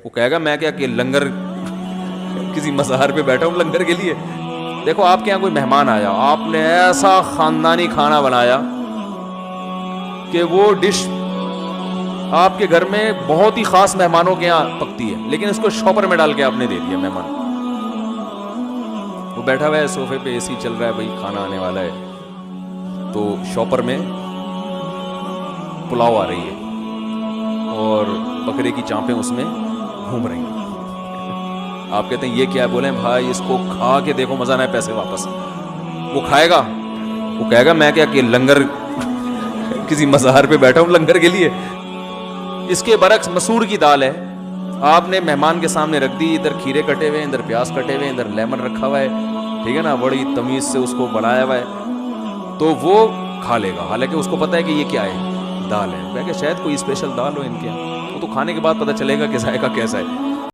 وہ کہے گا میں کیا کہ لنگر کسی مزار پہ بیٹھا ہوں لنگر کے لیے. دیکھو آپ کے یہاں کوئی مہمان آیا, آپ نے ایسا خاندانی کھانا بنایا کہ وہ ڈش آپ کے گھر میں بہت ہی خاص مہمانوں کے یہاں پکتی ہے, لیکن اس کو شاپر میں ڈال کے آپ نے دے دیا مہمان. وہ بیٹھا ہوا ہے صوفے پہ, اے سی چل رہا ہے, بھائی کھانا آنے والا ہے, تو شاپر میں پلاؤ آ رہی ہے اور بکرے کی چانپیں اس میں گھوم رہی ہیں. آپ کہتے ہیں یہ کیا ہے؟ بولیں بھائی اس کو کھا کے دیکھو, مزہ نہ ہے پیسے واپس. وہ کھائے گا, وہ کہے گا میں کیا کہ لنگر کسی مزار پہ بیٹھا ہوں لنگر کے لیے. اس کے برعکس مسور کی دال ہے, آپ نے مہمان کے سامنے رکھ دی, ادھر کھیرے کٹے ہوئے ہیں, ادھر پیاز کٹے ہوئے ہیں, ادھر لیمن رکھا ہوا ہے, ٹھیک ہے نا, بڑی تمیز سے اس کو بنایا ہوا ہے, تو وہ کھا لے گا. حالانکہ اس کو پتا ہے کہ یہ کیا ہے, دال ہے. کہ شاید کوئی اسپیشل دال ہو ان کے یہاں, وہ تو کھانے کے بعد پتہ چلے گا کہ ذائقہ کیسا ہے.